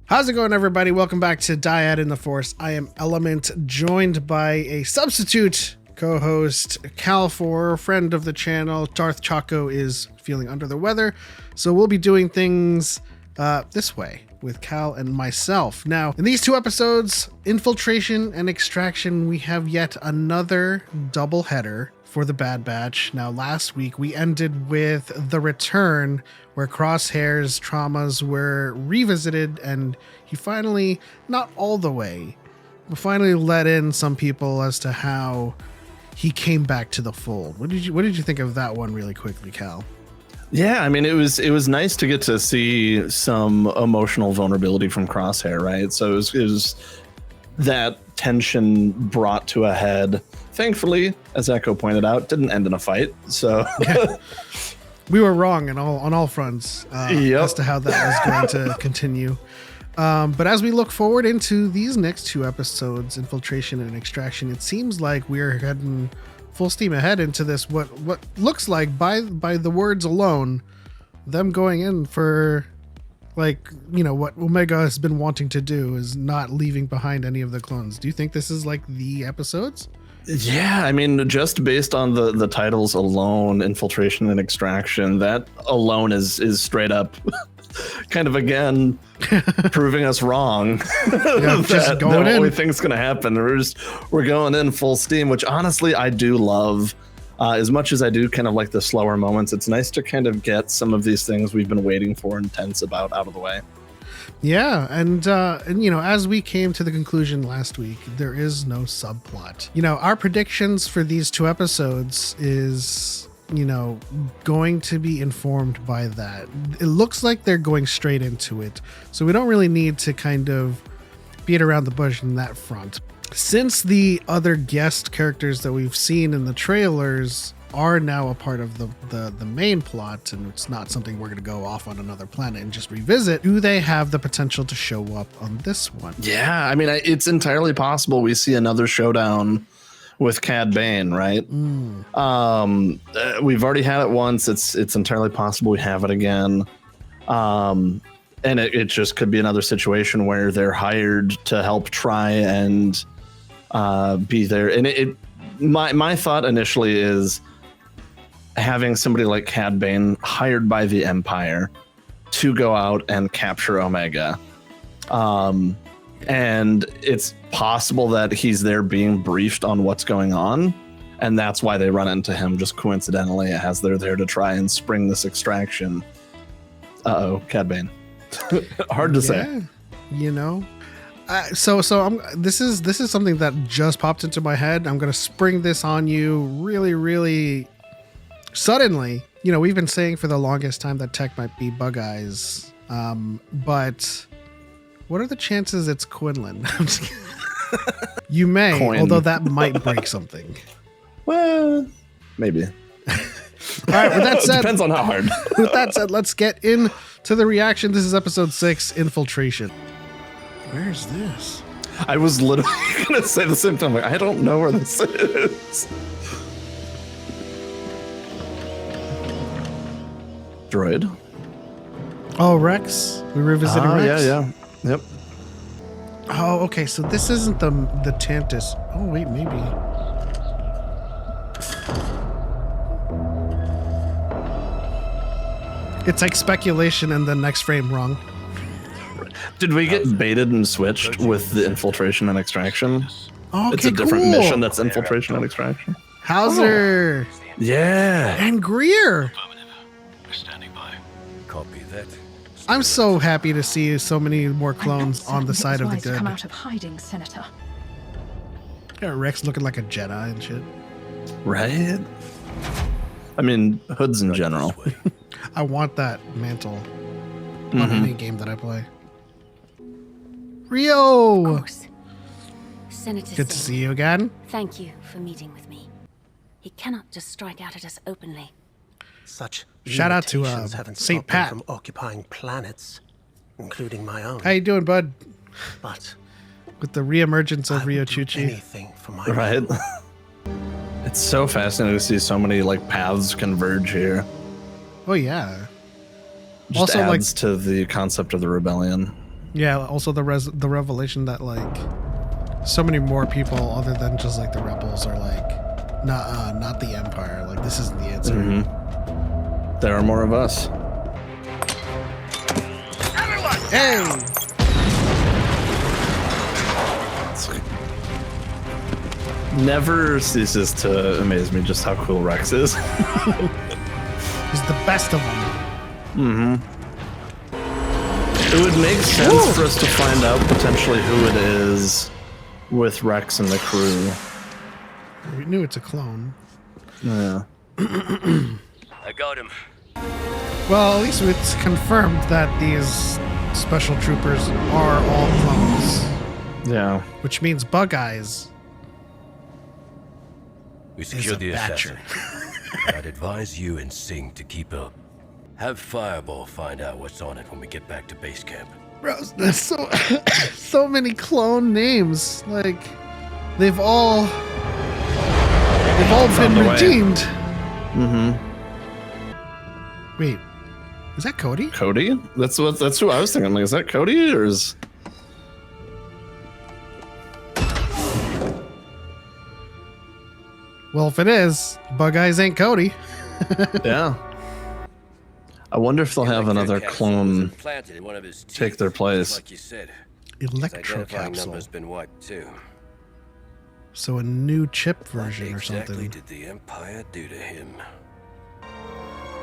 How's it going, everybody? Welcome back to DYAD in the Force. I am Element, joined by a substitute co-host, Cal4, friend of the channel. Darth Choco is feeling under the weather, so we'll be doing things this way with Cal and myself. Now, in these two episodes, Infiltration and Extraction, we have yet another double header for the Bad Batch. Now, last week we ended with The Return, where Crosshair's traumas were revisited, and he finally, not all the way, but finally let in some people as to how he came back to the fold. What did you think of that one, really quickly, Cal? Yeah, I mean, it was nice to get to see some emotional vulnerability from Crosshair, right? So it was that tension brought to a head. Thankfully, as Echo pointed out, didn't end in a fight. So yeah. We were wrong on all fronts as to how that was going to continue. But as we look forward into these next two episodes, Infiltration and Extraction, it seems like we're heading full steam ahead into this. What looks like, by the words alone, them going in for, like, you know, what Omega has been wanting to do is not leaving behind any of the clones. Do you think this is like the episodes? Yeah, I mean, just based on the titles alone, Infiltration and Extraction, that alone is straight up kind of, again, proving us wrong. Yeah, just going the in. only thing's going to happen. We're going in full steam, which honestly I do love. As much as I do kind of like the slower moments, it's nice to kind of get some of these things we've been waiting for and tense about out of the way. Yeah, and you know, as we came to the conclusion last week, there is no subplot. You know, our predictions for these two episodes is, you know, going to be informed by that. It looks like they're going straight into it, so we don't really need to kind of beat around the bush in that front. Since the other guest characters that we've seen in the trailers are now a part of the main plot, and it's not something we're going to go off on another planet and just revisit, do they have the potential to show up on this one? Yeah, I mean, it's entirely possible we see another showdown with Cad Bane, right? We've already had it once. It's entirely possible we have it again. And it just could be another situation where they're hired to help try and be there. And my thought initially is having somebody like Cad Bane hired by the Empire to go out and capture Omega. And it's possible that he's there being briefed on what's going on, and that's why they run into him just coincidentally as they're there to try and spring this extraction. Cad Bane. Hard to say. You know. So this is something that just popped into my head. I'm gonna spring this on you really, really suddenly. You know, we've been saying for the longest time that Tech might be Bug Eyes, but what are the chances it's Quinlan? You may, although that might break something. Well, maybe. All right, with that said, depends on how hard. With that said, let's get into the reaction. This is episode 6, Infiltration. Where's this? I was literally gonna say the same thing. Like, I don't know where this is. Droid. Oh, Rex. We revisited Rex. Yeah. Yep. Oh, okay. So this isn't the Tantus. Oh, wait, maybe. It's like speculation and the next frame wrong. Did we get baited and switched with the Infiltration and Extraction? Okay, it's a different cool. mission that's Infiltration and Extraction. Hauser. Oh. Yeah. And Greer. Standing by. Copy that. I'm so happy to see so many more clones on the side of the good. Come out of hiding, Senator. Yeah, Rex looking like a Jedi and shit. Right? I mean, hoods in general. I want that mantle on any game that I play. Rio! Of course. Senator Good to Singh, see you again. thank you for meeting with me. He cannot just strike out at us openly. Such Shout out to limitations haven't St. stopped him Pat. from occupying planets, including my own. How you doing, bud? But With the reemergence of I Rio would do Chuchi. anything for my Right? It's so fascinating to see so many like paths converge here. Oh yeah. Just Also, adds to the concept of the rebellion. Yeah, also the revelation that like so many more people other than just like the rebels are like not the Empire. Like this isn't the answer. Mm-hmm. There are more of us. Hey! Never ceases to amaze me just how cool Rex is. He's the best of them. Mm-hmm. It would make sense for us to find out potentially who it is with Rex and the crew. We knew it's a clone. Yeah. I got him. Well, at least it's confirmed that these special troopers are all clones, Yeah. which means Bug Eyes We is secured a the Batcher. assassin. I'd advise you and Singh to keep up. Have Fireball find out what's on it when we get back to base camp. Bro, there's so so many clone names. Like they've all been the way. redeemed. Mm-hmm. Wait, is that Cody? Cody? That's who I was thinking. Like, is that Cody or is? Well, if it is, Bug Eyes ain't Cody. Yeah. I wonder if they'll have another Capsule was clone implanted in one of his take teeth, their place. Like you said. Electro Identifying capsule. number's been wiped too. So a new chip What version or exactly something. did the Empire do to him?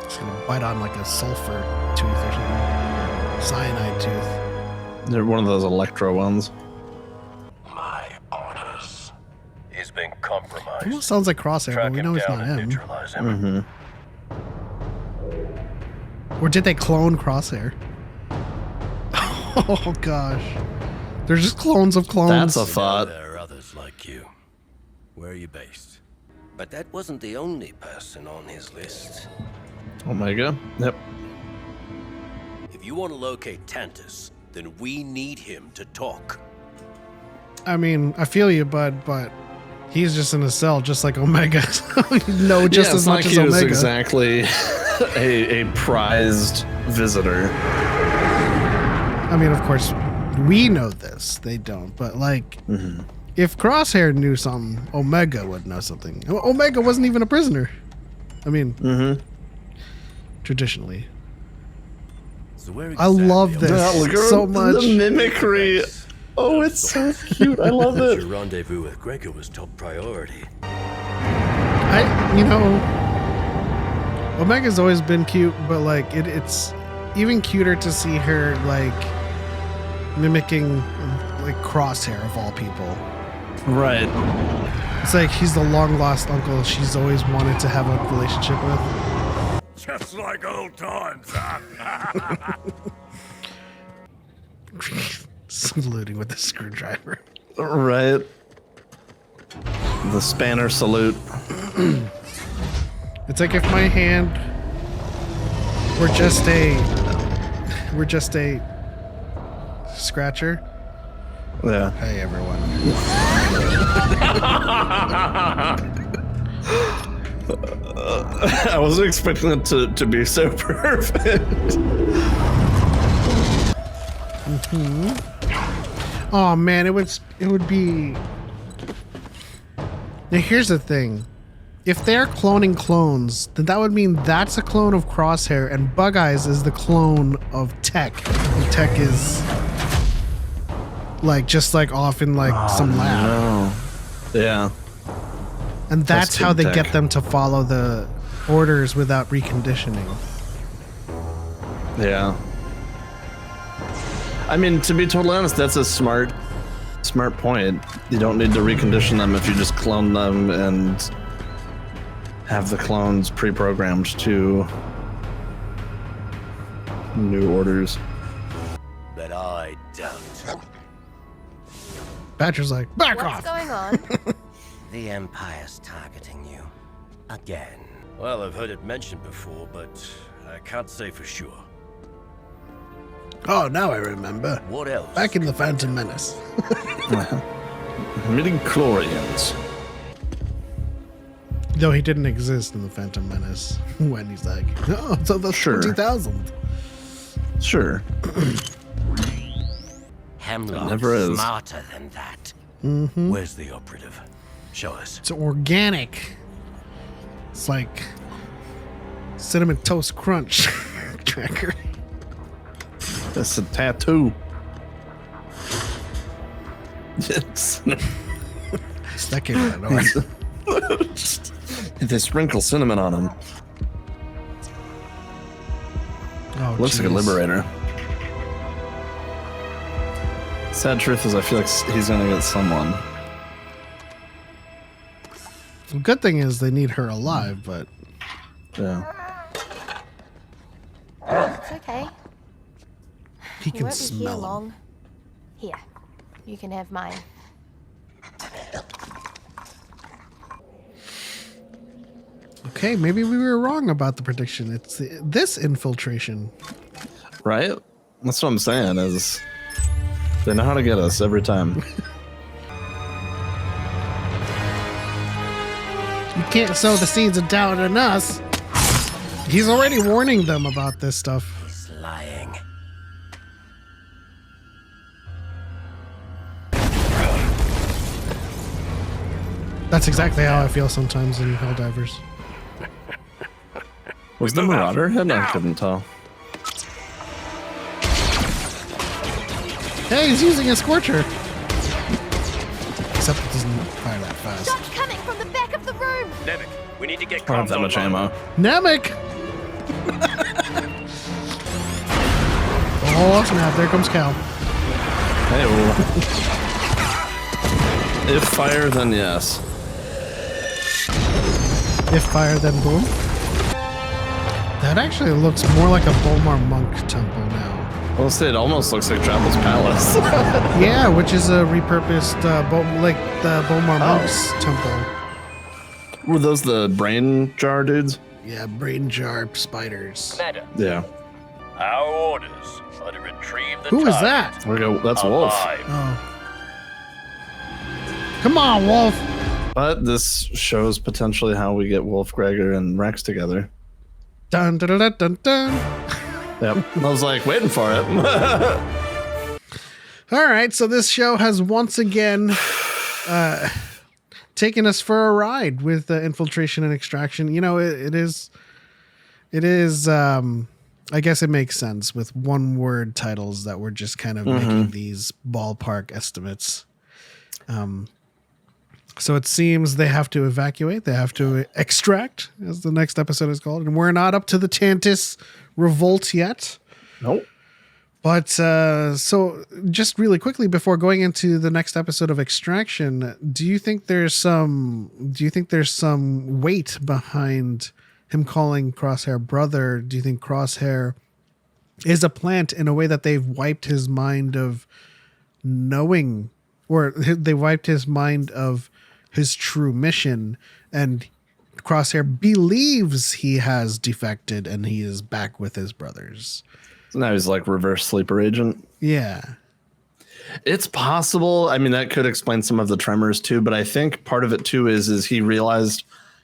It's gonna bite on like a sulfur tooth or something. Cyanide tooth. They're one of those electro ones. My orders. He's been compromised. Almost sounds like Crosshair, Track but we him know it's down not and him. neutralize him. Mm-hmm. Or did they clone Crosshair? Oh gosh. They're just clones of clones. That's a Know thought. there are others like you. Where are you based? But that wasn't the only person on his list. Omega. Yep. If you want to locate Tantus, then we need him to talk. I mean, I feel you, bud, but he's just in a cell, just like Omega. No, just Yeah, as it's not much like as he was Omega. exactly a prized visitor. I mean, of course, we know this. They don't, but like, if Crosshair knew something, Omega would know something. Omega wasn't even a prisoner. I mean, traditionally. So where I love exactly this. am I- Look at so much. The mimicry. Oh, it's so cute. I love Your it. rendezvous with Gregor was top priority. Omega's always been cute, but like it's even cuter to see her like mimicking like Crosshair of all people. Right. It's like he's the long lost uncle she's always wanted to have a relationship with. Just like old times, huh? Saluting with the screwdriver. Right. The spanner salute. It's like if my hand were just a scratcher. Yeah. Hey everyone. I wasn't expecting it to be so perfect. Oh man, it would be. Now here's the thing. If they're cloning clones, then that would mean that's a clone of Crosshair and Bug Eyes is the clone of Tech. And Tech is like just like off in like some lab. No. Yeah. And that's That's how they Tech. get them to follow the orders without reconditioning. Yeah. I mean, to be totally honest, that's a smart point. You don't need to recondition them if you just clone them and have the clones pre-programmed to new orders. But I don't. Badger's like, back What's off. going on? The Empire's targeting you. Again. Well, I've heard it mentioned before, but I can't say for sure. Oh, now I remember. What else? Back in the Phantom Menace. Midi-chlorians. Though he didn't exist in the Phantom Menace when he's like, oh, so that's Sure. 20,000. Sure. Hemlock never is. smarter than that. Where's the operative? Show us. It's organic. It's like cinnamon toast crunch cracker. That's a tattoo. Yes. That came out of nowhere. They sprinkle cinnamon on him. Oh, Looks like a jeez. liberator. Sad truth is, I feel like he's gonna get someone. The good thing is they need her alive, but Yeah. It's okay. he You can won't be here smell them. long. Here, you can have mine. Okay, maybe we were wrong about the prediction. It's this infiltration. Right? That's what I'm saying. Is they know how to get us every time. You can't sow the seeds of doubt in us. He's already warning them about this stuff. He's lying. That's exactly how I feel sometimes in Helldivers. Was the Marauder hit? I couldn't tell. Hey, he's using a Scorcher. Except it doesn't fire that fast. Shots coming from the back of the room! Nemec, we need to get I don't have that much ammo. Namek! Oh, snap. There comes Cal. Hey, if fire, then yes. If fire, then boom. That actually looks more like a Bolmar monk temple now. Well, it almost looks like Drabble's Palace. Yeah, which is a repurposed, like the Bolmar monks temple. Were those the brain jar dudes? Yeah, brain jar spiders. Commander, Yeah. our orders are to retrieve the Who is target that? We go. That's Wolf. alive. Oh. Come on, Wolf. But this shows potentially how we get Wolf, Gregor, and Rex together. Dun dun dun dun dun. Yep. I was like waiting for it. All right, so this show has once again taken us for a ride with infiltration and extraction. You know, it is. I guess it makes sense with one-word titles that we're just kind of making these ballpark estimates. So it seems they have to evacuate. They have to extract, as the next episode is called. And we're not up to the Tantis revolt yet. Nope. But so just really quickly before going into the next episode of Extraction, do you think there's some weight behind him calling Crosshair brother? Do you think Crosshair is a plant in a way that they've wiped his mind of knowing, or they wiped his mind of his true mission, and Crosshair believes he has defected and he is back with his brothers? So now he's like reverse sleeper agent. Yeah. It's possible. I mean, that could explain some of the tremors too, but I think part of it too is he realized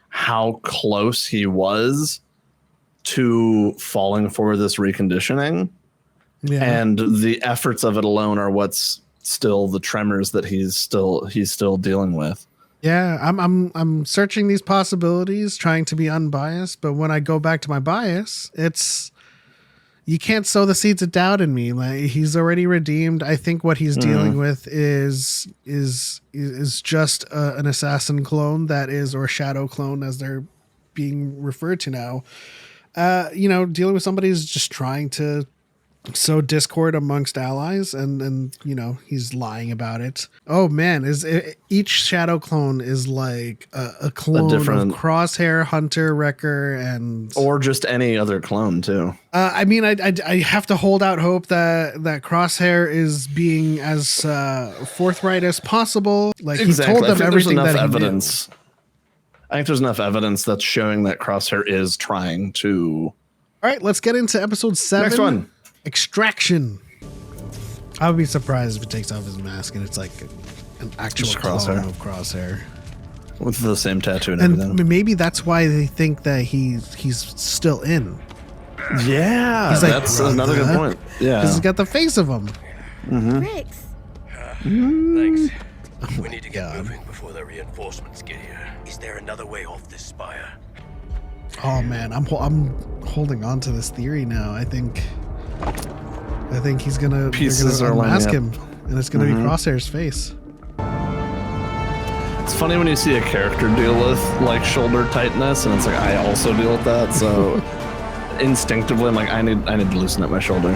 how close he was to falling for this reconditioning. Yeah. And the efforts of it alone are what's still the tremors that he's still dealing with. Yeah, I'm searching these possibilities, trying to be unbiased, but when I go back to my bias, it's you can't sow the seeds of doubt in me. Like, he's already redeemed. I think what he's dealing with is just an assassin clone that is, or shadow clone as they're being referred to now. Dealing with somebody who's just trying to sow discord amongst allies, and he's lying about it. Oh man, each shadow clone is like a clone different of Crosshair, Hunter, Wrecker, and or just any other clone too. I mean, I have to hold out hope that Crosshair is being as forthright as possible. Like Exactly. he told I them think everything there's that enough he evidence. I think there's enough evidence that's showing that Crosshair is trying to. All right, let's get into episode 7. Next one. Extraction. I would be surprised if it takes off his mask and it's like an actual Just clone Crosshair. of Crosshair. With the same tattoo and And everything. maybe that's why they think that he's still in. Yeah, He's like, that's another good "Brother," point. Yeah. because he's got the face of him. Rex, Thanks. We need to get God. moving before the reinforcements get here. Is there another way off this spire? Oh man, I'm holding on to this theory now. I think he's gonna Pieces they're are gonna lining unmask up. him, and it's gonna be Crosshair's face. It's funny when you see a character deal with like shoulder tightness, and it's like I also deal with that. So instinctively, I'm like I need to loosen up my shoulder.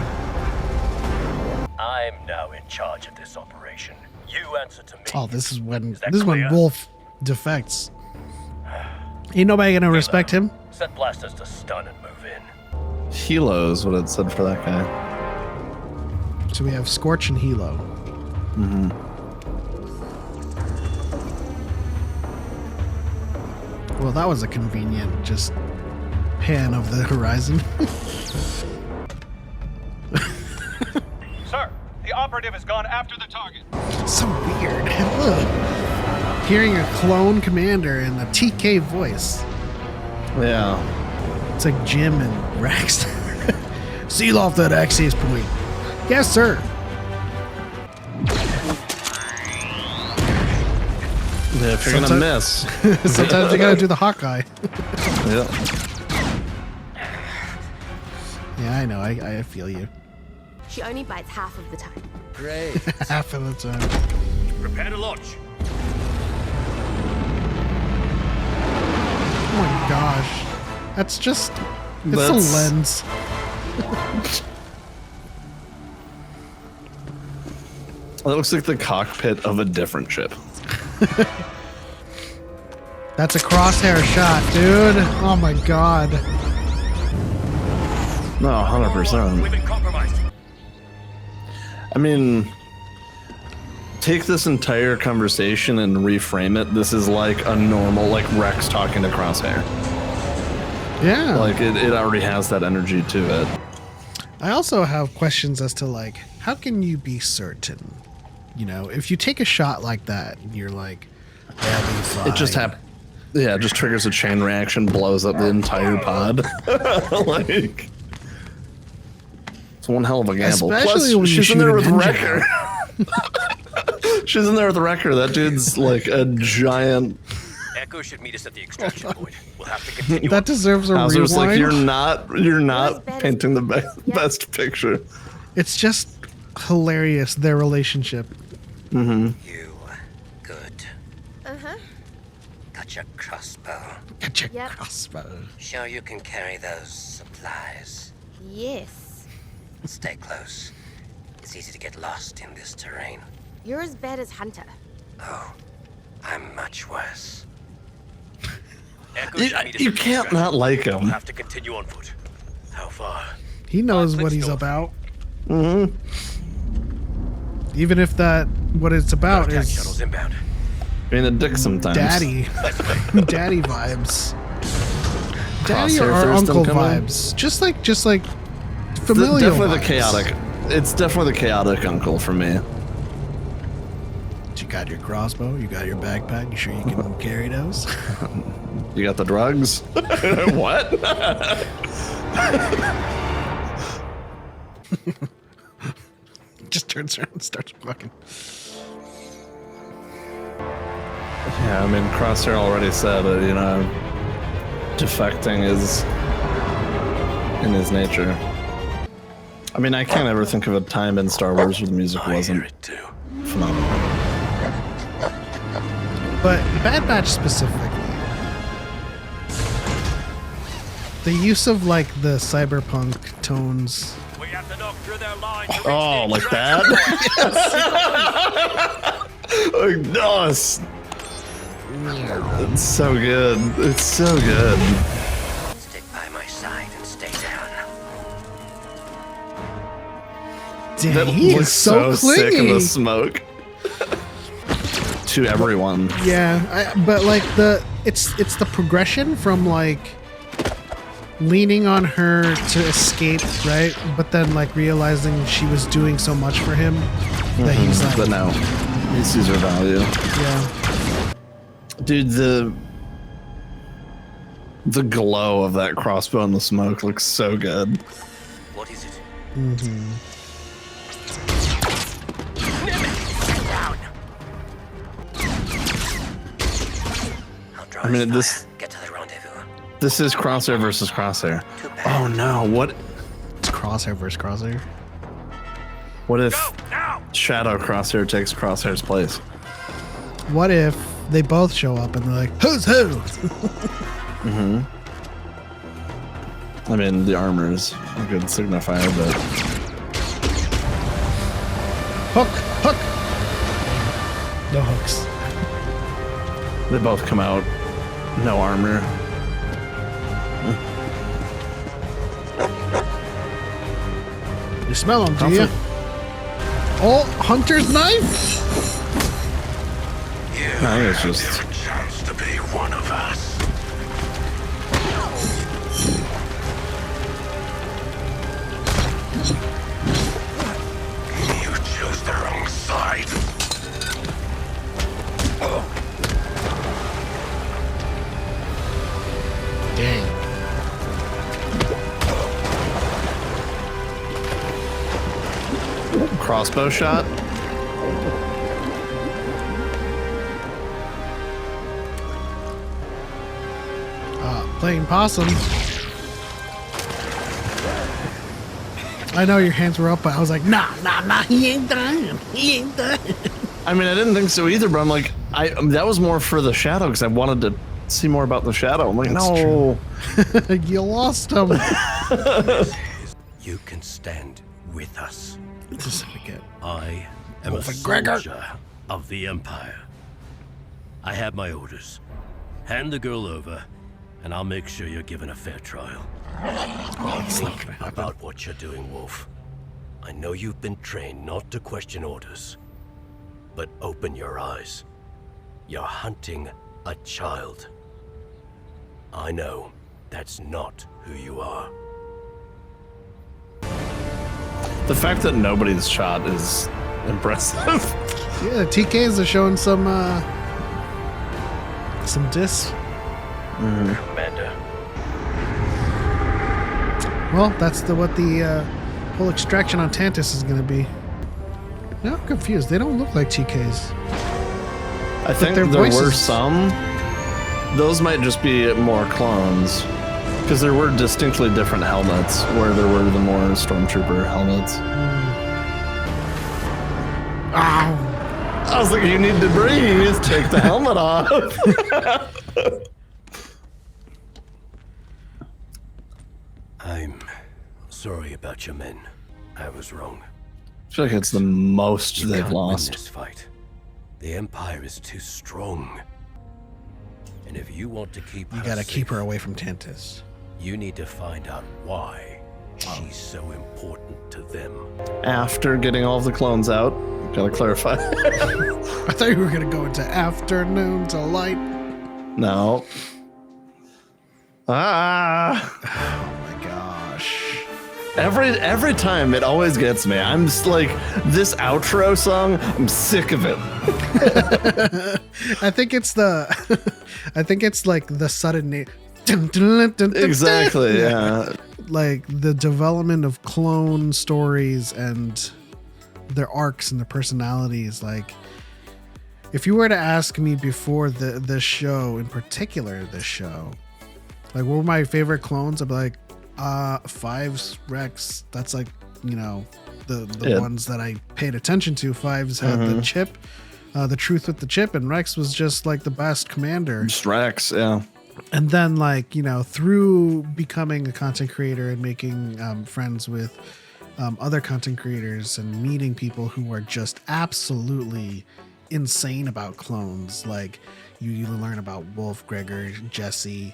I'm now in charge of this operation. You answer to me. Oh, this is when Is that this is when clear? Wolf defects. Ain't nobody gonna respect him. Set blasters to stun and move in. Hilo is what it said for that guy. So we have Scorch and Hilo. Well, that was a convenient just pan of the horizon. Sir, the operative has gone after the target. So weird. Ugh. Hearing a clone commander in a TK voice. Yeah. It's like Jim and Rex. Seal off that access point. Yes, sir. Yeah, if you're gonna miss. Sometimes you gotta do the Hawkeye. Yeah. Yeah, I know. I feel you. She only bites half of the time. Great. Half of the time. Prepare to launch. Oh my gosh. That's just... It's That's- a lens. That looks like the cockpit of a different ship. That's a crosshair shot, dude. Oh my god. No, 100%. We've been compromised. I mean, take this entire conversation and reframe it. This is like a normal, like Rex talking to Crosshair. Yeah. Like it already has that energy to it. I also have questions as to like, how can you be certain? You know, if you take a shot like that, and you're like, "They'll be fine." It just happens. Yeah, it just triggers a chain reaction, blows up the entire pod. Like, it's one hell of a gamble. Especially Plus, when you she's in shoot there an with engine Wrecker. She's in there with Wrecker. That dude's like a giant. Echo should meet us at the extraction point. We'll have to continue. That deserves a Hauser's rewind. like, you're not better. painting the Yep. best picture. It's just hilarious, their relationship. You good. Uh-huh. Got your crossbow. Get your Yep. crossbow. Sure you can carry those supplies. Yes. Stay close. It's easy to get lost in this terrain. You're as bad as Hunter. Oh, I'm much worse. Echo should meet us You at the can't extraction. not like We'll him. have to continue on foot. How far? He knows what he's Blitzkrieg. about. Even if what it's about Attack shuttles is inbound. Being a dick sometimes. daddy. Daddy vibes. Daddy Crosshair or Thurston uncle coming? vibes. Just like It's familial definitely vibes. the chaotic. It's definitely the chaotic uncle for me. You got your crossbow, you got your backpack, you sure you can carry those? You got the drugs? What? Just turns around and starts walking. Yeah, I mean, Crosshair already said that, you know, defecting is in his nature. I mean, I can't ever think of a time in Star Wars where the music I hear wasn't it too. phenomenal. But Bad Batch specifically, the use of like the cyberpunk tones. We have to knock through their line. to reach Oh, the like extraction that? Like, no, it's so good. It's so good. point. Stick by my side and stay down. Dang, That he looks is so sick in clingy. the smoke. To everyone. Yeah, but like it's the progression from like leaning on her to escape, right? But then like realizing she was doing so much for him that he's like, But no, he sees her value. yeah, Dude, the glow of that crossbow in the smoke looks so good. What is it? I mean, this Get to the rendezvous. this is Crosshair versus Crosshair. Too bad. Oh no! It's Crosshair versus Crosshair. What if Shadow Crosshair takes Crosshair's place? What if they both show up and they're like, who's who? Mm-hmm. I mean, the armor is a good signifier, but Hook. No hooks. they both come out no armor. You smell them, do you? Oh, Hunter's knife? I think it's just Chance to be one of us. You chose the wrong side. Dang. crossbow shot. Playing possum. I know your hands were up, but I was like, nah, he ain't done. He ain't done. I mean, I didn't think so either, but I'm like, that was more for the shadow because I wanted to see more about the shadow. I'm like, That's no. You lost him. You can stand with us. Just forget. I am a McGregor. soldier of the Empire. I have my orders. Hand the girl over, and I'll make sure you're given a fair trial. Think about what you're doing, Wolf. I know you've been trained not to question orders, but open your eyes. You're hunting a child. I know that's not who you are. The fact that nobody's shot is impressive. Yeah, the TKs are showing some dis. Commander. Well, that's what the whole extraction on Tantus is going to be. No, I'm confused. They don't look like TKs. I think their there were voices- some. Those might just be more clones. Because there were distinctly different helmets, where there were the more stormtrooper helmets. Ow. I was like, you need to breathe. Take the helmet off. I'm sorry about your men. I was wrong. I feel like it's the most You they've can't lost. win this fight. The Empire is too strong. And if you want to keep You her got to keep her safe, away from Tantus. you need to find out why she's so important to them. After getting all of the clones out, gotta clarify. I thought you were going to go into afternoon to light. No. Ah. Oh my gosh. Every time it always gets me. I'm just like, this outro song, I'm sick of it. I think it's like the sudden Exactly, yeah. Like the development of clone stories and their arcs and their personalities. Like, if you were to ask me before the show, in particular this show, like what were my favorite clones, I'd be like, Fives, Rex. That's like, you know, the Yeah. ones that I paid attention to. Fives had the chip, the truth with the chip, and Rex was just like the best commander. Just Rex, yeah. And then, like, you know, through becoming a content creator and making friends with other content creators and meeting people who are just absolutely insane about clones, like you learn about Wolf, Gregor, Jesse,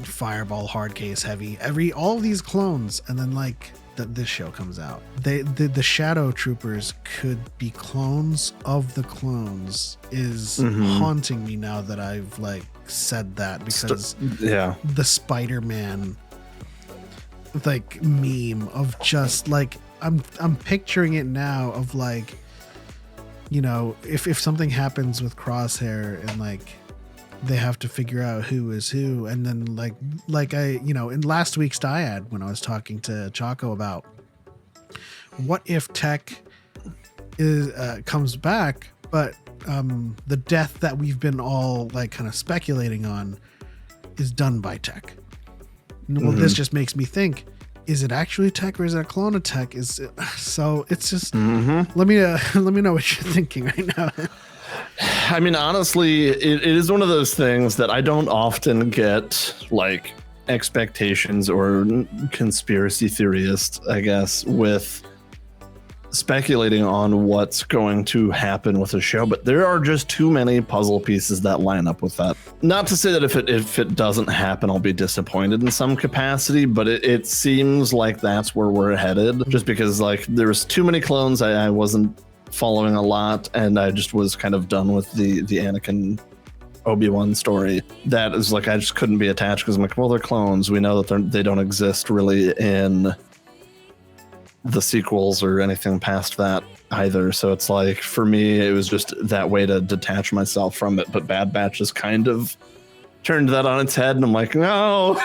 Fireball, Hardcase, Heavy, all of these clones, and then like this show comes out. The Shadow Troopers could be clones of the clones is haunting me now that I've like said that, because Yeah. the Spider-Man like meme of just like I'm picturing it now of like, you know, if something happens with Crosshair and like they have to figure out who is who, and then like I, you know, in last week's Dyad when I was talking to Choco about what if Tech is comes back but the death that we've been all like kind of speculating on is done by tech. Well, this just makes me think, is it actually tech or is it a clone of tech? So it's just, let me know what you're thinking right now. I mean, honestly, it is one of those things that I don't often get like expectations or conspiracy theorists, I guess, with speculating on what's going to happen with the show, but there are just too many puzzle pieces that line up with that. Not to say that if it doesn't happen, I'll be disappointed in some capacity, but it seems like that's where we're headed, just because like there's too many clones. I wasn't following a lot, and I just was kind of done with the Anakin Obi-Wan story. That is like, I just couldn't be attached because I'm like, well, they're clones. We know that they don't exist really in the sequels or anything past that either. So it's like, for me, it was just that way to detach myself from it. But Bad Batch just kind of turned that on its head, and I'm like, no.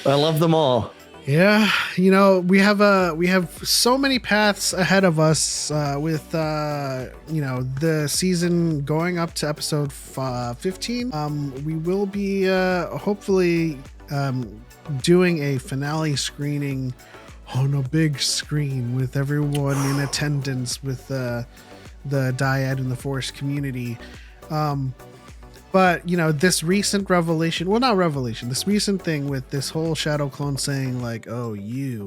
I love them all. Yeah, you know, we have so many paths ahead of us with you know, the season going up to episode 15. We will be hopefully doing a finale screening on a big screen with everyone in attendance with the Dyad in the Force community. But, you know, this recent revelation, well, not revelation, this recent thing with this whole Shadow clone saying like, oh,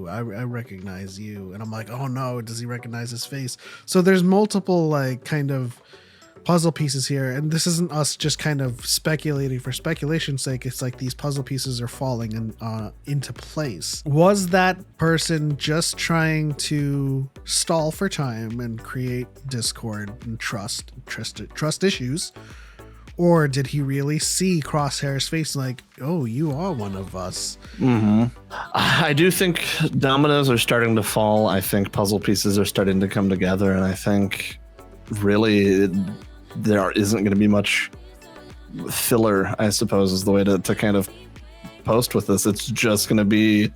I recognize you. And I'm like, oh no, does he recognize his face? So there's multiple like kind of puzzle pieces here. And this isn't us just kind of speculating for speculation's sake. It's like these puzzle pieces are falling into place. Was that person just trying to stall for time and create discord and trust issues? Or did he really see Crosshair's face like, oh, you are one of us? I do think dominoes are starting to fall. I think puzzle pieces are starting to come together. And I think really there isn't going to be much filler, I suppose, is the way to kind of post with this. It's just going to be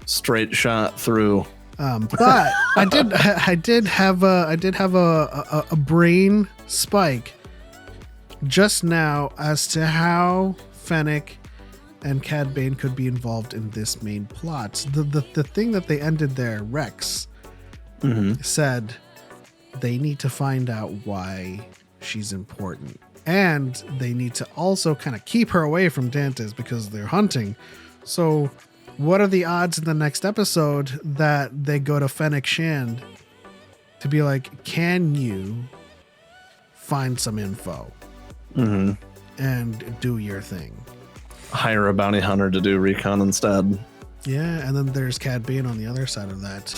straight shot through. But I did have a brain spike just now as to how Fennec and Cad Bane could be involved in this main plot. The thing that they ended there, Rex said they need to find out why she's important. And they need to also kind of keep her away from Dantes because they're hunting. So what are the odds in the next episode that they go to Fennec Shand to be like, can you find some info? And do your thing. Hire a bounty hunter to do recon instead. Yeah, and then there's Cad Bane on the other side of that.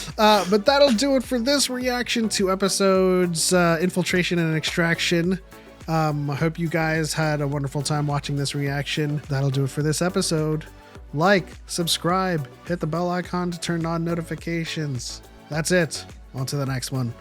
But that'll do it for this reaction to episodes Infiltration and Extraction. I hope you guys had a wonderful time watching this reaction. That'll do it for this episode. Like, subscribe, hit the bell icon to turn on notifications. That's it. On to the next one.